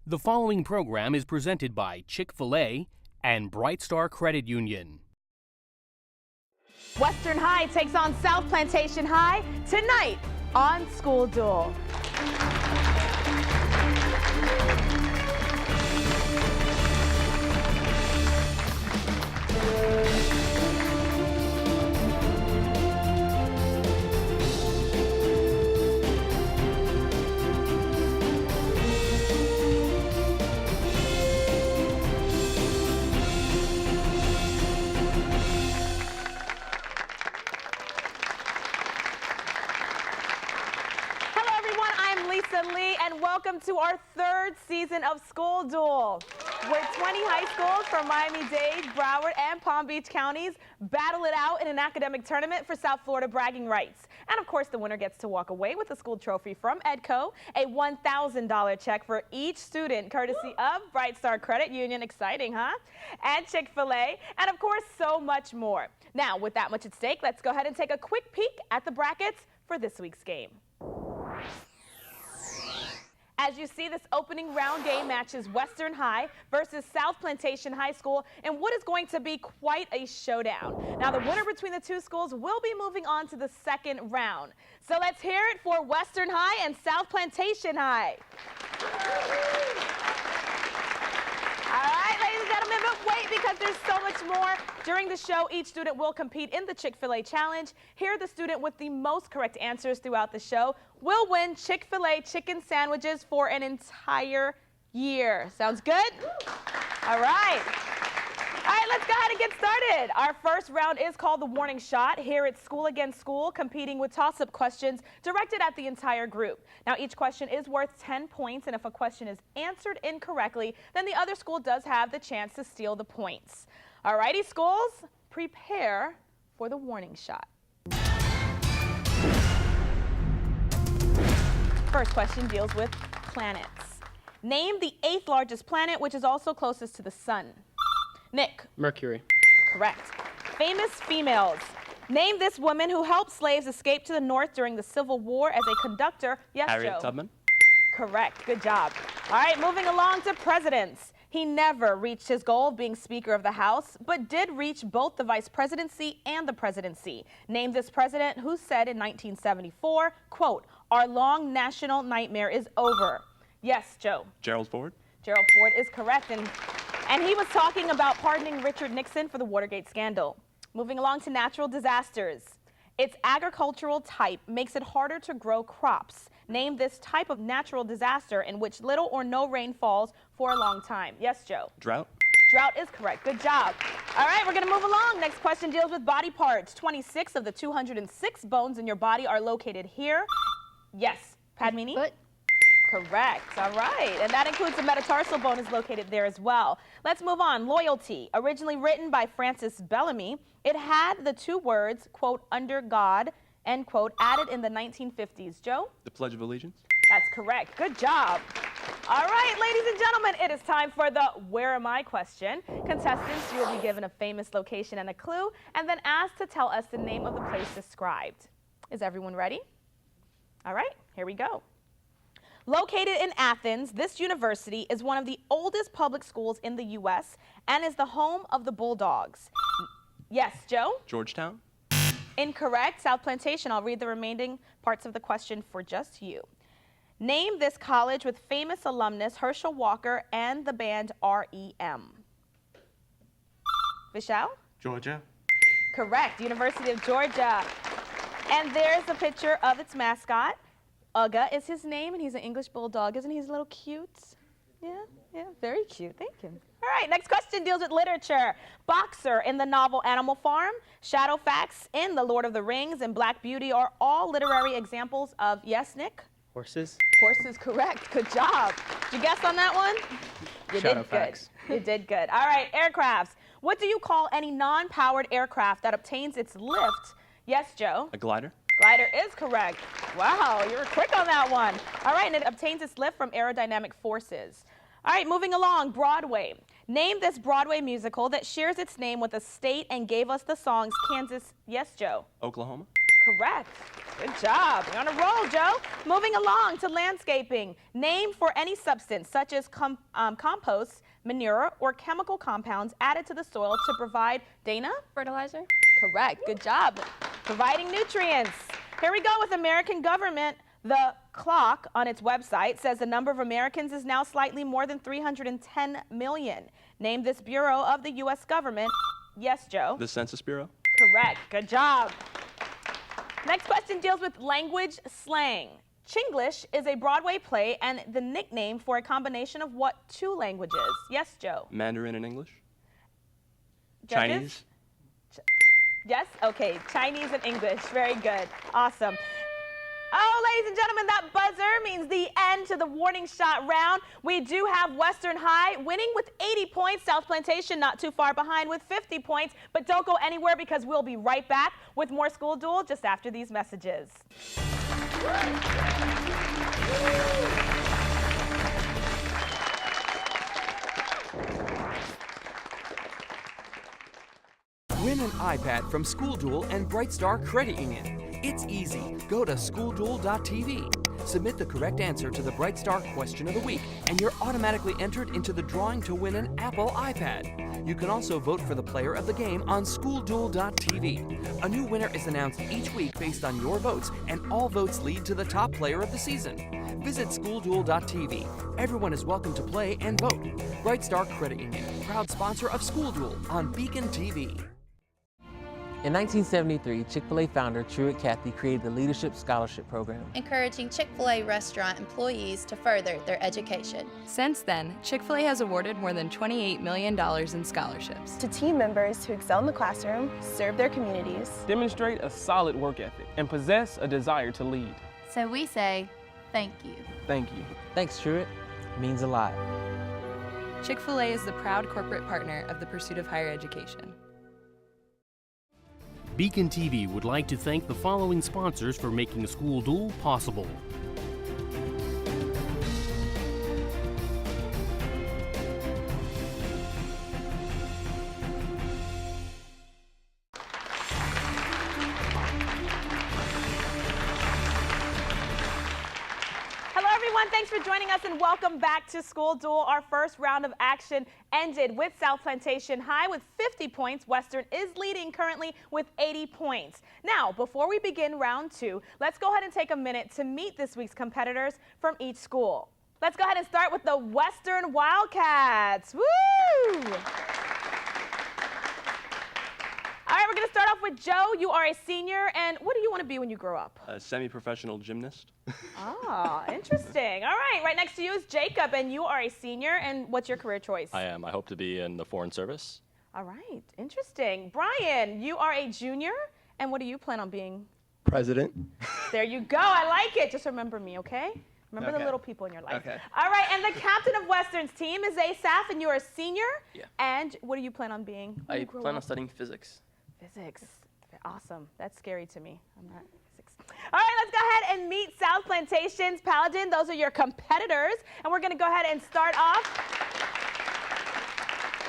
The following program is presented by Chick-fil-A and Bright Star Credit Union. Western High takes on South Plantation High tonight on School Duel. And welcome to our third season of School Duel, where 20 high schools from Miami-Dade, Broward, and Palm Beach counties battle it out in an academic tournament for South Florida bragging rights. And of course, the winner gets to walk away with a school trophy from EDCO, a $1,000 check for each student, courtesy of Bright Star Credit Union, exciting, huh? And Chick-fil-A, and of course, so much more. Now, with that much at stake, let's go ahead and take a quick peek at the brackets for this week's game. As you see, this opening round game matches Western High versus South Plantation High School in what is going to be quite a showdown. Now, the winner between the two schools will be moving on to the second round. So let's hear it for Western High and South Plantation High. All right, ladies and gentlemen, but wait, because there's so much more. During the show, each student will compete in the Chick-fil-A challenge. Here, the student with the most correct answers throughout the show will win Chick-fil-A chicken sandwiches for an entire year. Sounds good? All right. All right, let's go ahead and get started. Our first round is called the warning shot. Here it's school against school, competing with toss-up questions directed at the entire group. Now, each question is worth 10 points, and if a question is answered incorrectly, then the other school does have the chance to steal the points. All righty, schools, prepare for the warning shot. First question deals with planets. Name the 8th largest planet, which is also closest to the sun. Nick. Mercury. Correct. Famous females. Name this woman who helped slaves escape to the North during the Civil War as a conductor. Yes, Harriet Joe. Tubman. Correct. Good job. All right, moving along to presidents. He never reached his goal of being Speaker of the House, but did reach both the vice presidency and the presidency. Name this president who said in 1974, quote, "Our long national nightmare is over." Yes, Joe. Gerald Ford. Gerald Ford is correct, and he was talking about pardoning Richard Nixon for the Watergate scandal. Moving along to natural disasters. Its agricultural type makes it harder to grow crops. Name this type of natural disaster in which little or no rain falls for a long time. Yes, Joe. Drought. Drought is correct. Good job. All right, we're going to move along. Next question deals with body parts. 26 of the 206 bones in your body are located here. Yes. Padmini? Foot. Correct. All right. And that includes the metatarsal bone is located there as well. Let's move on. Loyalty. Originally written by Francis Bellamy, it had the two words, quote, under God, end quote, added in the 1950s. Joe? The Pledge of Allegiance. That's correct. Good job. All right, ladies and gentlemen, it is time for the Where Am I question. Contestants, you will be given a famous location and a clue, and then asked to tell us the name of the place described. Is everyone ready? All right, here we go. Located in Athens, this university is one of the oldest public schools in the U.S. and is the home of the Bulldogs. Yes, Joe? Georgetown. Incorrect. South Plantation. I'll read the remaining parts of the question for just you. Name this college with famous alumnus Herschel Walker and the band REM. Vishal? Georgia. Correct. University of Georgia. And there's a picture of its mascot. Uga is his name, and he's an English bulldog. Isn't he a little cute? Yeah, very cute. Thank you. All right, next question deals with literature. Boxer in the novel Animal Farm, Shadowfax in The Lord of the Rings, and Black Beauty are all literary examples of, yes, Nick? Horses. Horses, correct. Good job. Did you guess on that one? You did good. You did good. All right, aircrafts. What do you call any non-powered aircraft that obtains its lift? Yes, Joe? A glider. Glider is correct. Wow, you were quick on that one. All right, and it obtains its lift from aerodynamic forces. All right, moving along, Broadway. Name this Broadway musical that shares its name with a state and gave us the songs Kansas. Yes, Joe? Oklahoma. Correct. Good job. You're on a roll, Joe. Moving along to landscaping. Name for any substance such as compost, manure, or chemical compounds added to the soil to provide, Dana? Fertilizer. Correct. Good job. Providing nutrients. Here we go with American government. The clock on its website says the number of Americans is now slightly more than 310 million. Name this bureau of the U.S. government. Yes, Joe? The Census Bureau. Correct. Good job. Next question deals with language slang. Chinglish is a Broadway play and the nickname for a combination of what two languages? Yes, Joe? Mandarin and English. Judges? Chinese. Yes? Okay. Chinese and English. Very good. Awesome. Oh, ladies and gentlemen, that buzzer means the end to the warning shot round. We do have Western High winning with 80 points. South Plantation not too far behind with 50 points. But don't go anywhere because we'll be right back with more School Duel just after these messages. Win an iPad from School Duel and Brightstar Credit Union. It's easy. Go to schoolduel.tv. Submit the correct answer to the Brightstar question of the week, and you're automatically entered into the drawing to win an Apple iPad. You can also vote for the player of the game on schoolduel.tv. A new winner is announced each week based on your votes, and all votes lead to the top player of the season. Visit schoolduel.tv. Everyone is welcome to play and vote. Brightstar Credit Union, proud sponsor of School Duel on BECON-TV. In 1973, Chick-fil-A founder Truett Cathy created the Leadership Scholarship Program, Encouraging Chick-fil-A restaurant employees to further their education. Since then, Chick-fil-A has awarded more than $28 million in scholarships to team members who excel in the classroom, serve their communities, demonstrate a solid work ethic, and possess a desire to lead. So we say, thank you. Thank you. Thanks, Truett. It means a lot. Chick-fil-A is the proud corporate partner of the pursuit of higher education. BECON-TV would like to thank the following sponsors for making School Duel possible. Thanks for joining us and welcome back to School Duel. Our first round of action ended with South Plantation High with 50 points. Western is leading currently with 80 points. Now, before we begin round two, let's go ahead and take a minute to meet this week's competitors from each school. Let's go ahead and start with the Western Wildcats. Woo! All right, we're going to start off with Joe. You are a senior, and what do you want to be when you grow up? A semi-professional gymnast. Ah, interesting. All right, right next to you is Jacob, and you are a senior, and what's your career choice? I am. I hope to be in the Foreign Service. All right, interesting. Brian, you are a junior, and what do you plan on being? President. There you go. I like it. Just remember me, okay? Remember the little people in your life. Okay. All right, and the captain of Western's team is Asaph, and you are a senior. Yeah. And what do you plan on being? I plan on studying physics. Physics. Awesome. That's scary to me. I'm not physics. All right, let's go ahead and meet South Plantation's Paladin. Those are your competitors. And we're going to go ahead and start off.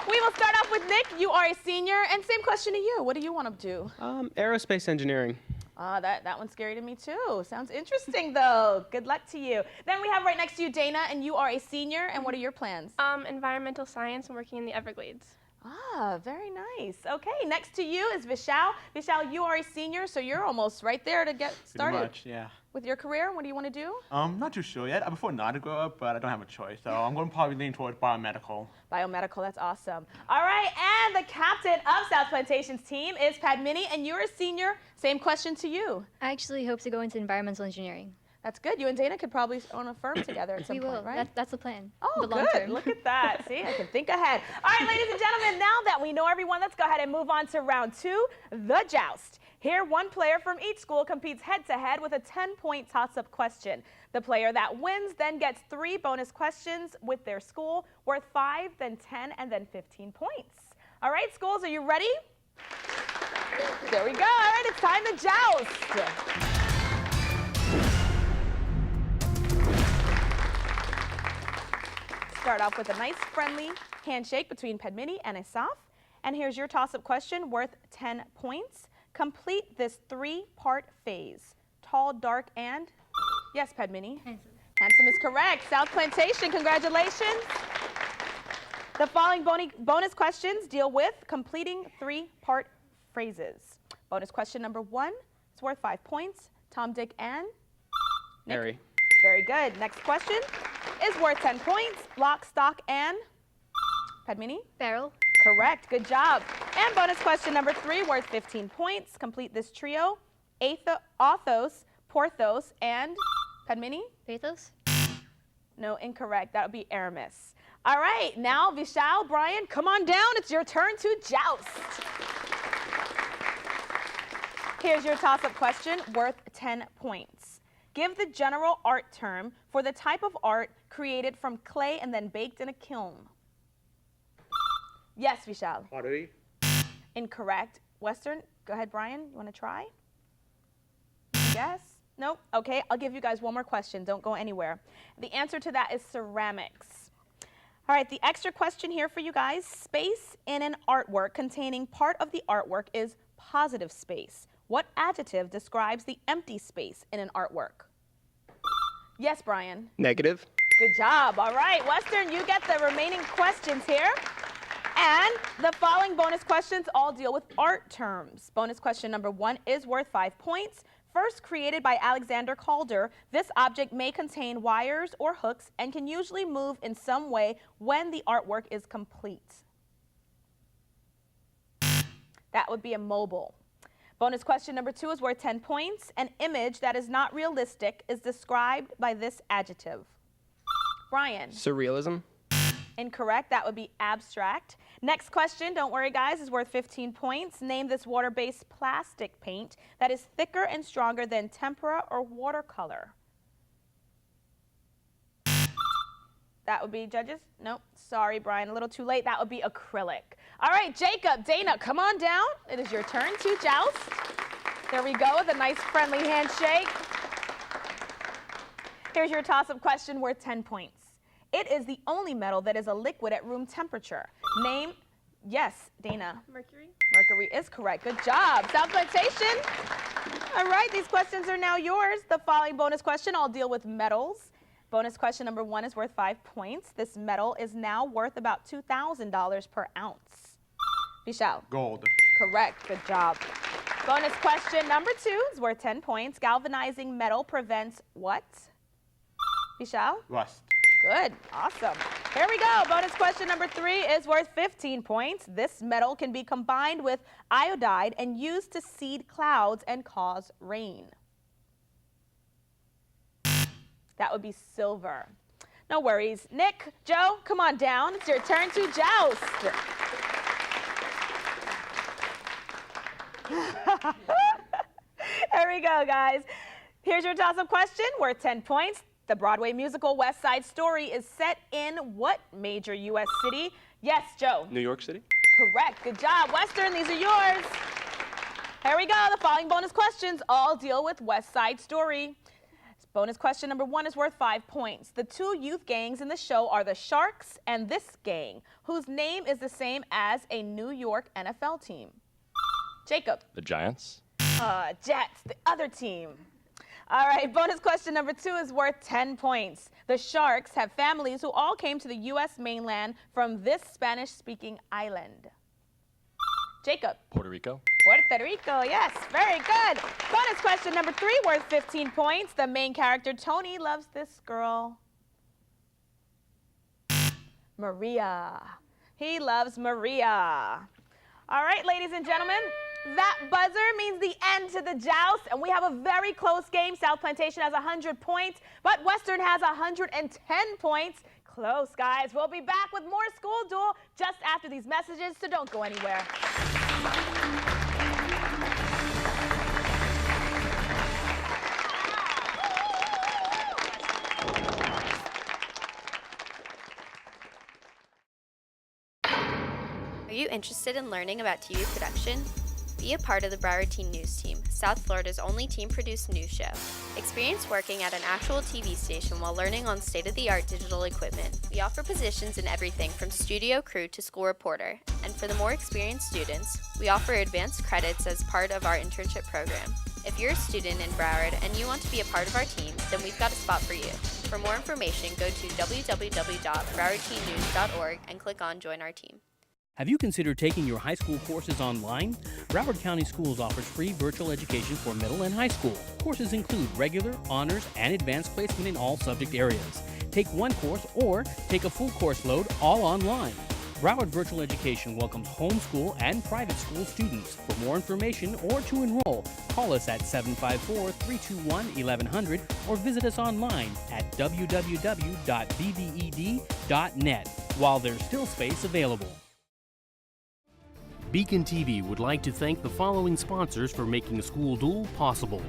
We will start off with Nick. You are a senior. And same question to you. What do you want to do? Aerospace engineering. That one's scary to me too. Sounds interesting though. Good luck to you. Then we have right next to you Dana, and you are a senior. And what are your plans? Environmental science and working in the Everglades. Ah, very nice. Okay, next to you is Vishal. Vishal, you are a senior, so you're almost right there to get started. Pretty much, yeah. With your career, what do you want to do? Not too sure yet. I prefer not to grow up, but I don't have a choice. So I'm going to probably lean towards biomedical. Biomedical, that's awesome. All right, and the captain of South Plantation's team is Padmini, and you're a senior. Same question to you. I actually hope to go into environmental engineering. That's good. You and Dana could probably own a firm together at some point, right? That's the plan. Oh, the long good. term. Look at that. See, I can think ahead. All right, ladies and gentlemen, now that we know everyone, let's go ahead and move on to round two, the joust. Here, one player from each school competes head-to-head with a 10-point toss-up question. The player that wins then gets 3 bonus questions with their school, worth 5, then 10, and then 15 points. All right, schools, are you ready? There we go. All right, it's time to joust. Start off with a nice friendly handshake between Padmini and Asaph. And here's your toss-up question worth 10 points. Complete this three-part phase. Tall, dark, and? Yes, Padmini? Handsome. Handsome is correct. South Plantation, congratulations. The following bonus questions deal with completing three-part phrases. Bonus question number 1 is worth 5 points. Tom, Dick, and? Nick? Harry. Very good. Next question is worth 10 points. Lock, stock, and? Padmini? Barrel. Correct. Good job. And bonus question number 3 worth 15 points. Complete this trio. Authos, Porthos, and? Padmini? Pathos. No, incorrect. That would be Aramis. All right. Now, Vishal, Brian, come on down. It's your turn to joust. Here's your toss-up question worth 10 points. Give the general art term for the type of art created from clay and then baked in a kiln. Yes, Vishal. Pottery. Incorrect. Western, go ahead, Brian. You want to try? Yes? Nope. Okay, I'll give you guys one more question. Don't go anywhere. The answer to that is ceramics. All right, the extra question here for you guys. Space in an artwork containing part of the artwork is positive space. What adjective describes the empty space in an artwork? Yes, Brian. Negative. Good job. All right, Western, you get the remaining questions here. And the following bonus questions all deal with art terms. Bonus question number 1 is worth 5 points. First created by Alexander Calder, this object may contain wires or hooks and can usually move in some way when the artwork is complete. That would be a mobile. Bonus question number 2 is worth 10 points. An image that is not realistic is described by this adjective. Brian. Surrealism. Incorrect. That would be abstract. Next question, don't worry guys, is worth 15 points. Name this water-based plastic paint that is thicker and stronger than tempera or watercolor. That would be judges? Nope. Sorry, Brian, a little too late. That would be acrylic. All right, Jacob, Dana, come on down. It is your turn to joust. There we go, with a nice friendly handshake. Here's your toss-up question worth 10 points. It is the only metal that is a liquid at room temperature. Name, yes, Dana. Mercury. Mercury is correct. Good job. South Plantation. All right, these questions are now yours. The following bonus question, I'll deal with metals. Bonus question number 1 is worth 5 points. This metal is now worth about $2,000 per ounce. Vishal. Gold. Correct. Good job. Bonus question number 2 is worth 10 points. Galvanizing metal prevents what? Vishal? Rust. Good. Awesome. Here we go. Bonus question number 3 is worth 15 points. This metal can be combined with iodide and used to seed clouds and cause rain. That would be silver. No worries. Nick, Joe, come on down. It's your turn to joust. Here we go, guys. Here's your toss-up question worth 10 points. The Broadway musical West Side Story is set in what major U.S. city? Yes, Joe. New York City. Correct. Good job. Western, these are yours. Here we go. The following bonus questions all deal with West Side Story. Bonus question number 1 is worth 5 points. The 2 youth gangs in the show are the Sharks and this gang, whose name is the same as a New York NFL team. Jacob. The Giants. Jets, the other team. All right, bonus question number 2 is worth 10 points. The Sharks have families who all came to the U.S. mainland from this Spanish-speaking island. Jacob. Puerto Rico. Puerto Rico, yes, very good. Bonus question number 3 worth 15 points. The main character, Tony, loves this girl. Maria. He loves Maria. All right, ladies and gentlemen. That buzzer means the end to the joust, and we have a very close game. South Plantation has 100 points, but Western has 110 points. Close, guys. We'll be back with more School Duel just after these messages, so don't go anywhere. Are you interested in learning about TV production? Be a part of the Broward Teen News Team, South Florida's only teen-produced news show. Experience working at an actual TV station while learning on state-of-the-art digital equipment. We offer positions in everything from studio crew to school reporter. And for the more experienced students, we offer advanced credits as part of our internship program. If you're a student in Broward and you want to be a part of our team, then we've got a spot for you. For more information, go to www.browardteennews.org and click on Join Our Team. Have you considered taking your high school courses online? Broward County Schools offers free virtual education for middle and high school. Courses include regular, honors, and advanced placement in all subject areas. Take one course or take a full course load all online. Broward Virtual Education welcomes homeschool and private school students. For more information or to enroll, call us at 754-321-1100 or visit us online at www.bved.net while there's still space available. BECON-TV would like to thank the following sponsors for making School Duel possible.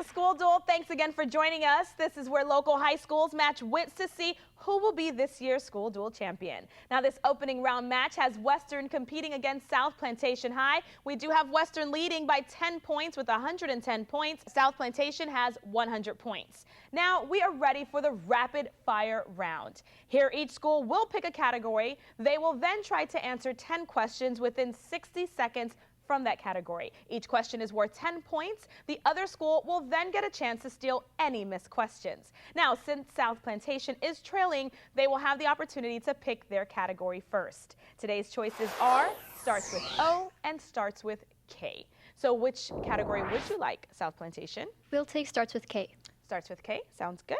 School Duel, thanks again for joining us. This is where local high schools match wits to see who will be this year's School Duel champion. Now, this opening round match has Western competing against South Plantation High. We do have Western leading by 10 points with 110 points. South Plantation has 100 points. Now, we are ready for the rapid fire round. Here, each school will pick a category. They will then try to answer 10 questions within 60 seconds from that category. Each question is worth 10 points. The other school will then get a chance to steal any missed questions. Now, since South Plantation is trailing, they will have the opportunity to pick their category first. Today's choices are starts with O and starts with K. So which category would you like, South Plantation? We'll take starts with K. Starts with K. Sounds good.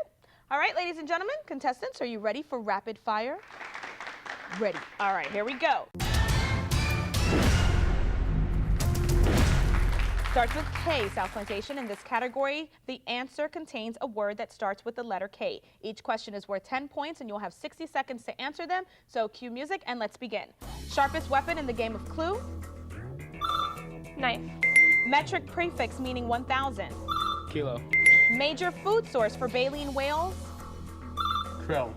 All right, ladies and gentlemen, contestants, are you ready for rapid fire? Ready. All right, here we go. Starts with K, South Plantation. In this category, the answer contains a word that starts with the letter K. Each question is worth 10 points, and you'll have 60 seconds to answer them. So cue music, and let's begin. Sharpest weapon in the game of Clue? Knife. Metric prefix meaning 1,000. Kilo. Major food source for baleen whales? Krill.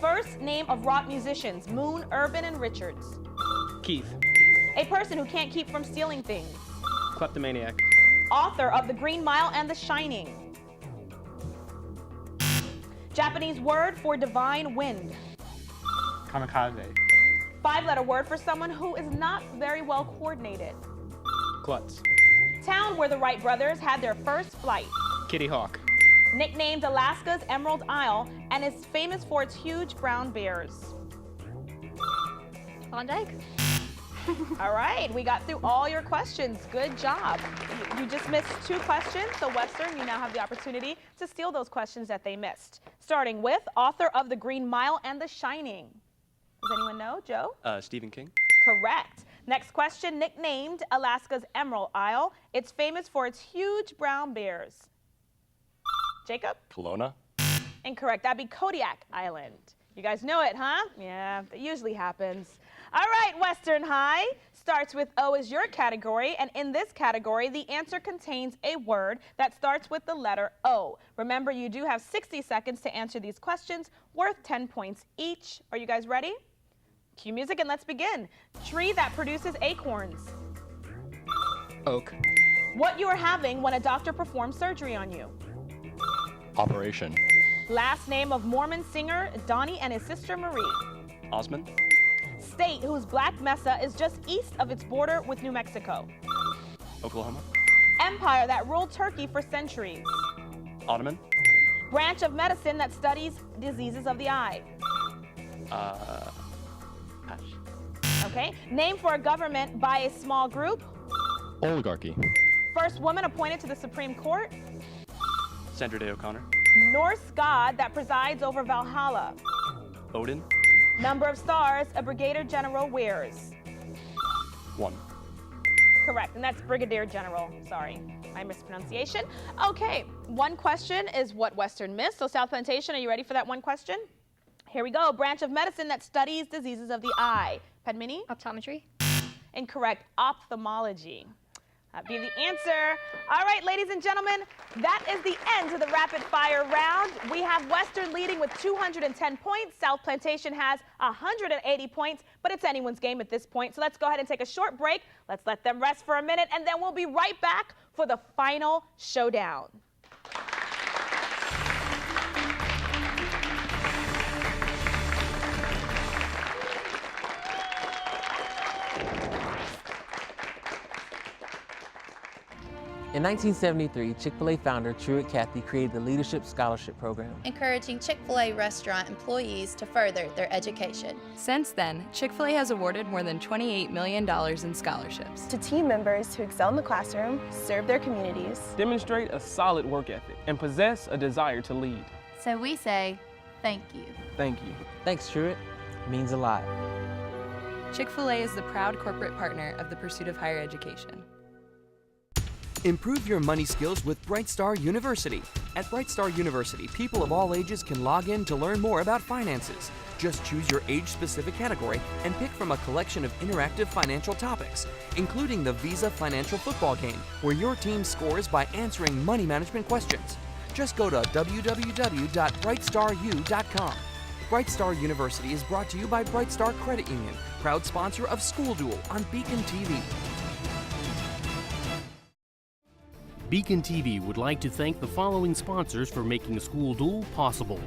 First name of rock musicians, Moon, Urban, and Richards. Keith. A person who can't keep from stealing things? Kleptomaniac. Author of The Green Mile and The Shining. Japanese word for divine wind. Kamikaze. 5-letter word for someone who is not very well coordinated. Klutz. Town where the Wright brothers had their first flight. Kitty Hawk. Nicknamed Alaska's Emerald Isle and is famous for its huge brown bears. Klondike. All right, we got through all your questions. Good job. You just missed 2 questions, so Western, you now have the opportunity to steal those questions that they missed. Starting with author of The Green Mile and The Shining. Does anyone know? Joe? Stephen King. Correct. Next question, nicknamed Alaska's Emerald Isle. It's famous for its huge brown bears. Jacob? Kelowna. Incorrect. That'd be Kodiak Island. You guys know it, huh? Yeah, that usually happens. All right, Western High. Starts with O as your category, and in this category, the answer contains a word that starts with the letter O. Remember, you do have 60 seconds to answer these questions, worth 10 points each. Are you guys ready? Cue music and let's begin. Tree that produces acorns. Oak. What you are having when a doctor performs surgery on you. Operation. Last name of Mormon singer Donnie and his sister Marie. Osmond. State whose Black Mesa is just east of its border with New Mexico. Oklahoma. Empire that ruled Turkey for centuries. Ottoman. Branch of medicine that studies diseases of the eye. Pass. Okay. Name for a government by a small group. Oligarchy. First woman appointed to the Supreme Court. Sandra Day O'Connor. Norse god that presides over Valhalla. Odin. Number of stars a brigadier general wears. 1. Correct, and that's brigadier general. Sorry, my mispronunciation. Okay, one question is what Western missed. So South Plantation, are you ready for that one question? Here we go. Branch of medicine that studies diseases of the eye. Padmini? Optometry. Incorrect. Ophthalmology. That'd be the answer. All right, ladies and gentlemen, that is the end of the rapid fire round. We have Western leading with 210 points. South Plantation has 180 points, but it's anyone's game at this point. So let's go ahead and take a short break. Let's let them rest for a minute, and then we'll be right back for the final showdown. In 1973, Chick-fil-A founder Truett Cathy created the Leadership Scholarship Program, encouraging Chick-fil-A restaurant employees to further their education. Since then, Chick-fil-A has awarded more than $28 million in scholarships to team members who excel in the classroom, serve their communities, demonstrate a solid work ethic, and possess a desire to lead. So we say, thank you. Thank you. Thanks, Truett. It means a lot. Chick-fil-A is the proud corporate partner of the pursuit of higher education. Improve your money skills with Bright Star University. At Bright Star University, people of all ages can log in to learn more about finances. Just choose your age-specific category and pick from a collection of interactive financial topics, including the Visa Financial Football Game, where your team scores by answering money management questions. Just go to www.brightstaru.com. Bright Star University is brought to you by Bright Star Credit Union, proud sponsor of School Duel on BECON-TV. BECON-TV would like to thank the following sponsors for making School Duel possible.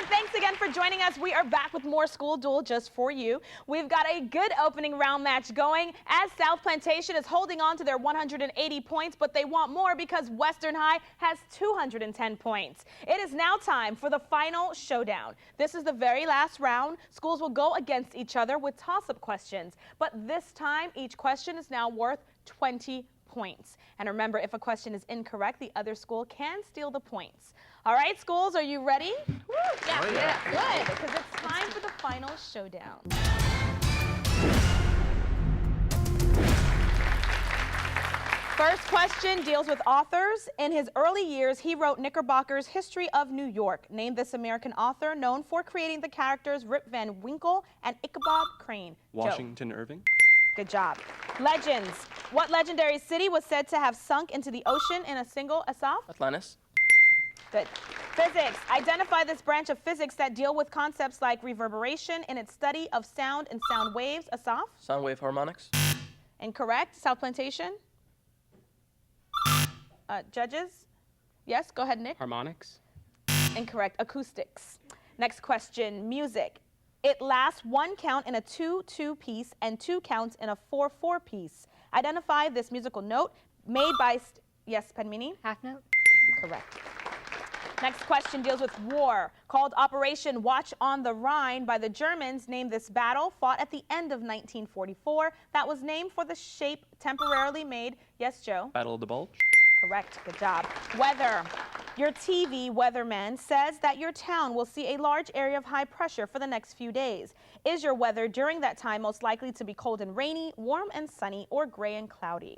Thanks again for joining us. We are back with more School Duel just for you. We've got a good opening round match going as South Plantation is holding on to their 180 points, but they want more because Western High has 210 points. It is now time for the final showdown. This is the very last round. Schools will go against each other with toss-up questions, but this time each question is now worth 20 points. And remember, if a question is incorrect, the other school can steal the points. All right, schools, are you ready? Woo, yeah, good, because it's time for the final showdown. First question deals with authors. In his early years, he wrote Knickerbocker's History of New York. Name this American author known for creating the characters Rip Van Winkle and Ichabod Crane. Washington Irving. Good job. Legends. What legendary city was said to have sunk into the ocean in a single Asaf? Atlantis. Good. Physics. Identify this branch of physics that deal with concepts like reverberation in its study of sound and sound waves. Asaf? Sound wave harmonics. Incorrect. South Plantation? Judges? Yes, go ahead, Nick. Harmonics. Incorrect. Acoustics. Next question. Music. It lasts one count in a 2-2 piece and 2 counts in a 4-4 piece. Identify this musical note made by... Yes, Padmini? Half note. Correct. Next question deals with war. Called Operation Watch on the Rhine by the Germans, name this battle fought at the end of 1944 that was named for the shape temporarily made. Yes, Joe? Battle of the Bulge. Correct. Good job. Weather. Your TV weatherman says that your town will see a large area of high pressure for the next few days. Is your weather during that time most likely to be cold and rainy, warm and sunny, or gray and cloudy?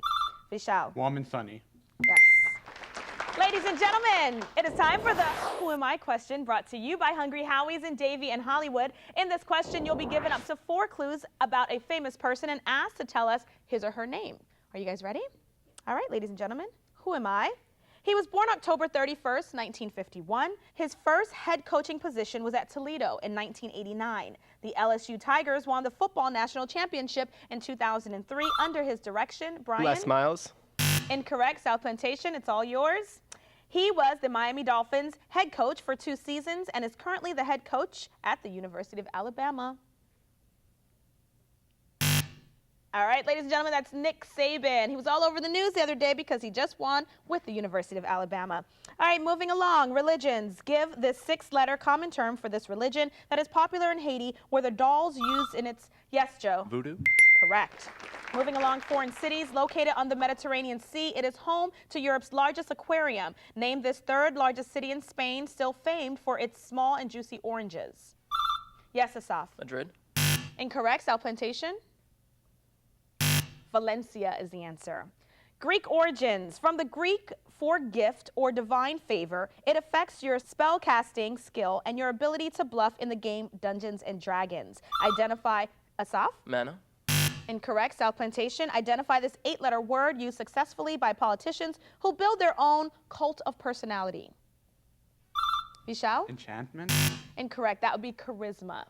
Vishal. Warm and sunny. Yes. Ladies and gentlemen, it is time for the Who Am I question brought to you by Hungry Howie's in Davie and Hollywood. In this question, you'll be given up to 4 clues about a famous person and asked to tell us his or her name. Are you guys ready? All right, ladies and gentlemen, who am I? He was born October 31st, 1951. His first head coaching position was at Toledo in 1989. The LSU Tigers won the football national championship in 2003 under his direction. Brian? Les Miles. Incorrect. South Plantation, it's all yours. He was the Miami Dolphins head coach for 2 seasons and is currently the head coach at the University of Alabama. All right, ladies and gentlemen, that's Nick Saban. He was all over the news the other day because he just won with the University of Alabama. All right, moving along, religions. Give this 6-letter common term for this religion that is popular in Haiti where the dolls used in its... Yes, Joe? Voodoo. Correct. Moving along, foreign cities located on the Mediterranean Sea. It is home to Europe's largest aquarium. Name this 3rd largest city in Spain, still famed for its small and juicy oranges. Yes, Asaf? Madrid. Incorrect. South Plantation? Valencia is the answer. Greek origins. From the Greek for gift or divine favor, it affects your spell casting skill and your ability to bluff in the game Dungeons and Dragons. Identify Asaf. Mana. Incorrect. South Plantation. Identify this 8-letter word used successfully by politicians who build their own cult of personality. Vishal? Enchantment. Incorrect. That would be charisma.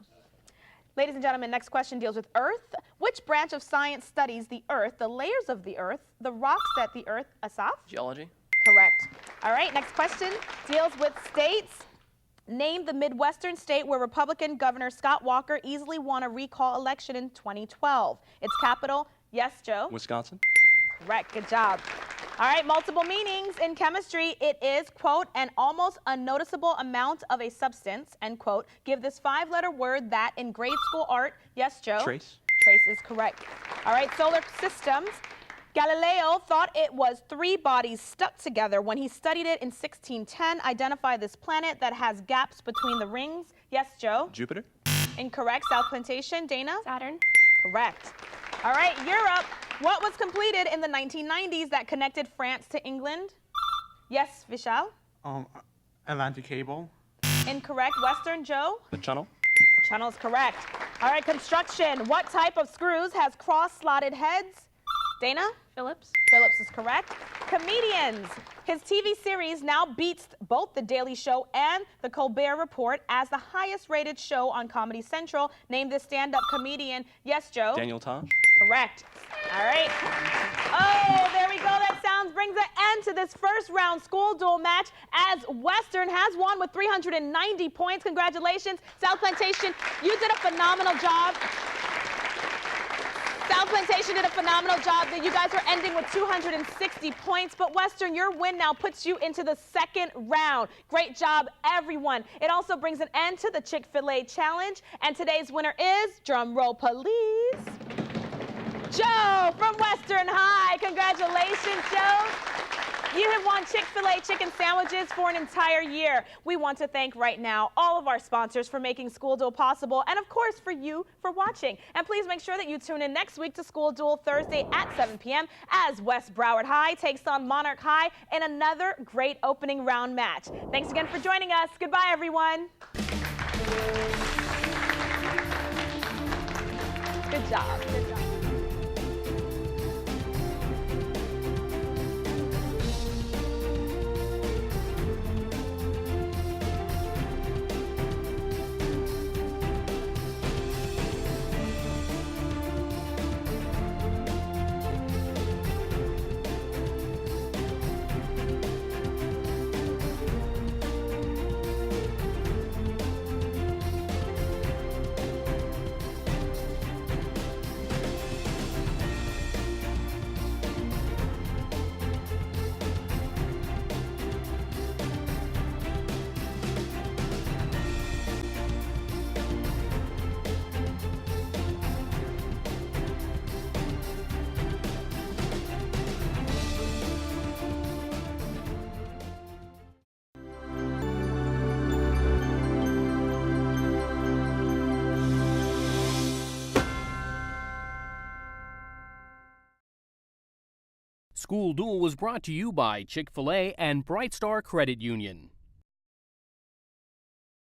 Ladies and gentlemen, next question deals with Earth. Which branch of science studies the Earth, the layers of the Earth, the rocks that the Earth, Asaf? Geology. Correct. All right, next question deals with states. Name the Midwestern state where Republican Governor Scott Walker easily won a recall election in 2012. Its capital, yes, Joe? Wisconsin. Correct, good job. All right, multiple meanings. In chemistry, it is, quote, an almost unnoticeable amount of a substance, end quote. Give this 5-letter word that in grade school art, yes, Joe? Trace. Trace is correct. All right, solar systems. Galileo thought it was 3 bodies stuck together when he studied it in 1610. Identify this planet that has gaps between the rings. Yes, Joe? Jupiter. Incorrect. South Plantation. Dana? Saturn. Correct. All right, Europe. What was completed in the 1990s that connected France to England? Yes, Vishal? Atlantic cable. Incorrect. Western, Joe? The channel. Channel is correct. All right, construction. What type of screws has cross-slotted heads? Dana? Phillips. Phillips is correct. Comedians. His TV series now beats both The Daily Show and The Colbert Report as the highest rated show on Comedy Central. Name this stand-up comedian. Yes, Joe? Daniel Tosh. Correct. All right. Oh, there we go. That sounds brings an end to this first round school duel match as Western has won with 390 points. Congratulations, South Plantation. You did a phenomenal job. South Plantation did a phenomenal job. You guys are ending with 260 points, but Western, your win now puts you into the second round. Great job, everyone. It also brings an end to the Chick-fil-A Challenge, and today's winner is, drum roll please, Joe from Western High. Congratulations, Joe. You have won Chick-fil-A chicken sandwiches for an entire year. We want to thank right now all of our sponsors for making School Duel possible, and of course for you for watching. And please make sure that you tune in next week to School Duel Thursday at 7 p.m. as West Broward High takes on Monarch High in another great opening round match. Thanks again for joining us. Goodbye, everyone. Good job. Good job. School Duel was brought to you by Chick-fil-A and Bright Star Credit Union.